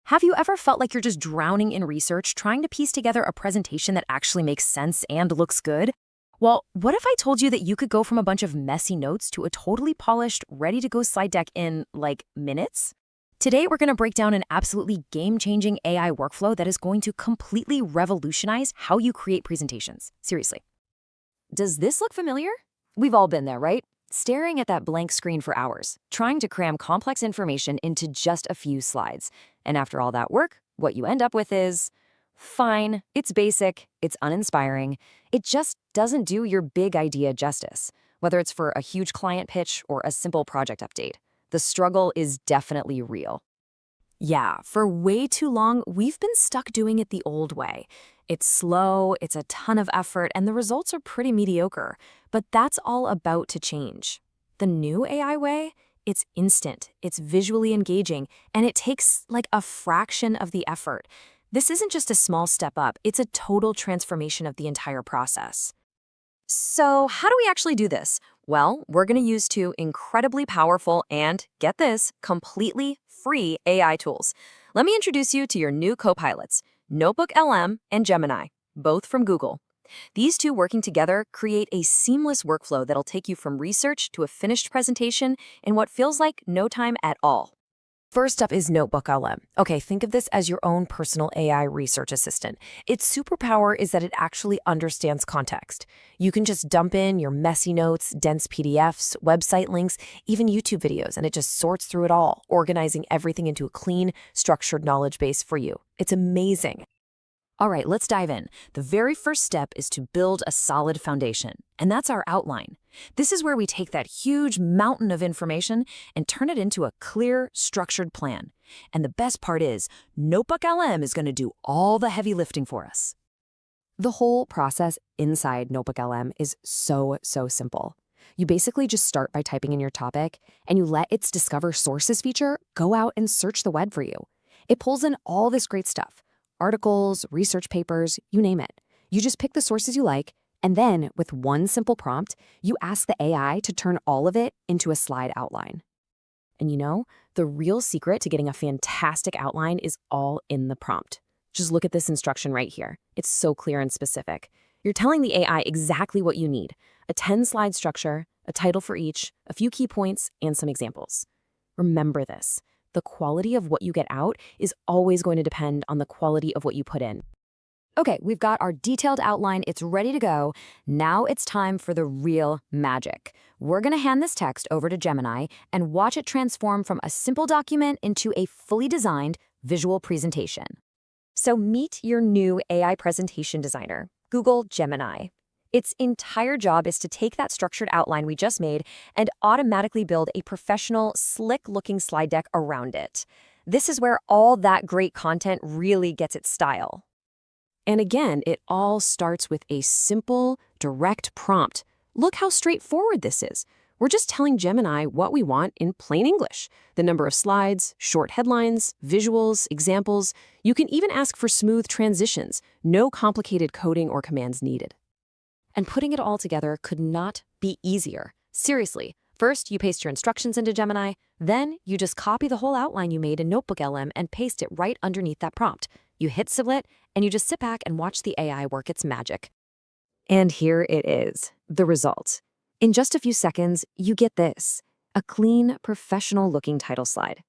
Have you ever felt like you're just drowning in research, trying to piece together a presentation that actually makes sense and looks good? Well, what if I told you that you could go from a bunch of messy notes to a totally polished, ready-to-go slide deck in, like, minutes? Today, we're going to break down an absolutely game-changing AI workflow that is going to completely revolutionize how you create presentations. Seriously. Does this look familiar? We've all been there, right? Staring at that blank screen for hours, trying to cram complex information into just a few slides. And after all that work, what you end up with is fine, it's basic, it's uninspiring. It just doesn't do your big idea justice, whether it's for a huge client pitch or a simple project update. The struggle is definitely real. Yeah, for way too long, we've been stuck doing it the old way. It's slow, it's a ton of effort, and the results are pretty mediocre. But that's all about to change. The new AI way? It's instant, it's visually engaging, and it takes like a fraction of the effort. This isn't just a small step up, it's a total transformation of the entire process. So how do we actually do this? Well, we're going to use two incredibly powerful and, get this, completely free AI tools. Let me introduce you to your new co-pilots, NotebookLM and Gemini, both from Google. These two working together create a seamless workflow that'll take you from research to a finished presentation in what feels like no time at all. First up is NotebookLM. Okay, think of this as your own personal AI research assistant. Its superpower is that it actually understands context. You can just dump in your messy notes, dense PDFs, website links, even YouTube videos, and it just sorts through it all, organizing everything into a clean, structured knowledge base for you. It's amazing. All right, let's dive in. The very first step is to build a solid foundation, and that's our outline. This is where we take that huge mountain of information and turn it into a clear, structured plan. And the best part is, NotebookLM is going to do all the heavy lifting for us. The whole process inside NotebookLM is so simple. You basically just start by typing in your topic, and you let its Discover Sources feature go out and search the web for you. It pulls in all this great stuff. Articles, research papers, you name it. You just pick the sources you like, and then, with one simple prompt, you ask the AI to turn all of it into a slide outline. And you know, the real secret to getting a fantastic outline is all in the prompt. Just look at this instruction right here. It's so clear and specific. You're telling the AI exactly what you need: a 10-slide structure, a title for each, a few key points, and some examples. Remember this. The quality of what you get out is always going to depend on the quality of what you put in. Okay, we've got our detailed outline. It's ready to go. Now it's time for the real magic. We're going to hand this text over to Gemini and watch it transform from a simple document into a fully designed visual presentation. So meet your new AI presentation designer, Google Gemini. Its entire job is to take that structured outline we just made and automatically build a professional, slick-looking slide deck around it. This is where all that great content really gets its style. And again, it all starts with a simple, direct prompt. Look how straightforward this is. We're just telling Gemini what we want in plain English. The number of slides, short headlines, visuals, examples. You can even ask for smooth transitions. No complicated coding or commands needed. And putting it all together could not be easier. Seriously, first you paste your instructions into Gemini, then you just copy the whole outline you made in NotebookLM and paste it right underneath that prompt. You hit submit, and you just sit back and watch the AI work its magic. And here it is, the result. In just a few seconds, you get this: a clean, professional-looking title slide.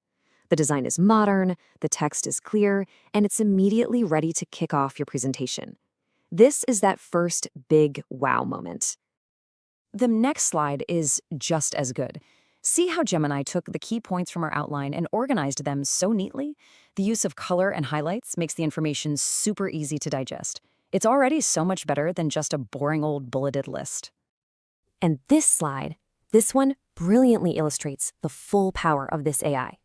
The design is modern, the text is clear, and it's immediately ready to kick off your presentation. This is that first big wow moment. The next slide is just as good. See how Gemini took the key points from our outline and organized them so neatly? The use of color and highlights makes the information super easy to digest. It's already so much better than just a boring old bulleted list. And this slide, this one brilliantly illustrates the full power of this AI.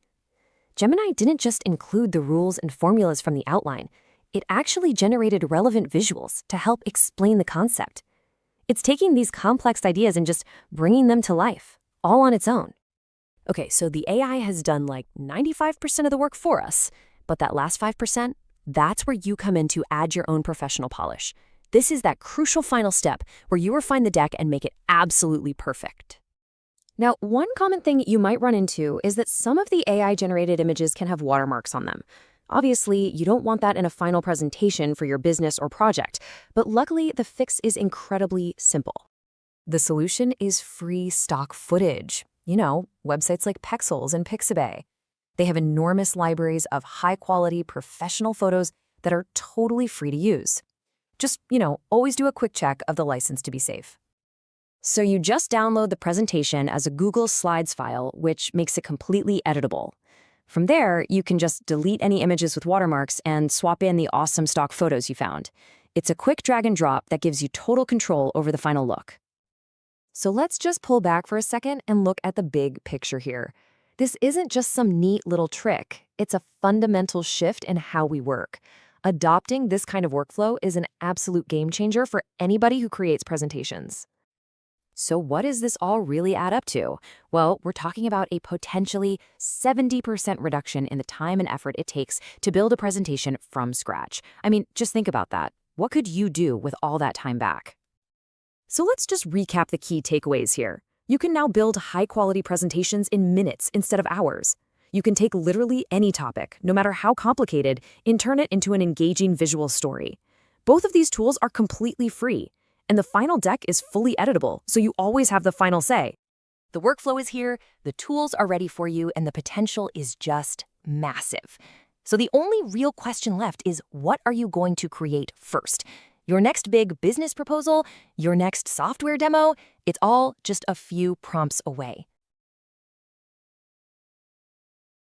Gemini didn't just include the rules and formulas from the outline. It actually generated relevant visuals to help explain the concept. It's taking these complex ideas and just bringing them to life, all on its own. Okay, so the AI has done like 95% of the work for us, but that last 5%, that's where you come in to add your own professional polish. This is that crucial final step where you refine the deck and make it absolutely perfect. Now, one common thing you might run into is that some of the AI-generated images can have watermarks on them. Obviously, you don't want that in a final presentation for your business or project, but luckily the fix is incredibly simple. The solution is free stock footage. Websites like Pexels and Pixabay. They have enormous libraries of high-quality professional photos that are totally free to use. Just, always do a quick check of the license to be safe. So you just download the presentation as a Google Slides file, which makes it completely editable. From there, you can just delete any images with watermarks and swap in the awesome stock photos you found. It's a quick drag and drop that gives you total control over the final look. So let's just pull back for a second and look at the big picture here. This isn't just some neat little trick. It's a fundamental shift in how we work. Adopting this kind of workflow is an absolute game changer for anybody who creates presentations. So what does this all really add up to? Well, we're talking about a potentially 70% reduction in the time and effort it takes to build a presentation from scratch. I mean, just think about that. What could you do with all that time back? So let's just recap the key takeaways here. You can now build high-quality presentations in minutes instead of hours. You can take literally any topic, no matter how complicated, and turn it into an engaging visual story. Both of these tools are completely free. And the final deck is fully editable, so you always have the final say. The workflow is here, the tools are ready for you, and the potential is just massive. So the only real question left is, what are you going to create first? Your next big business proposal? Your next software demo? It's all just a few prompts away.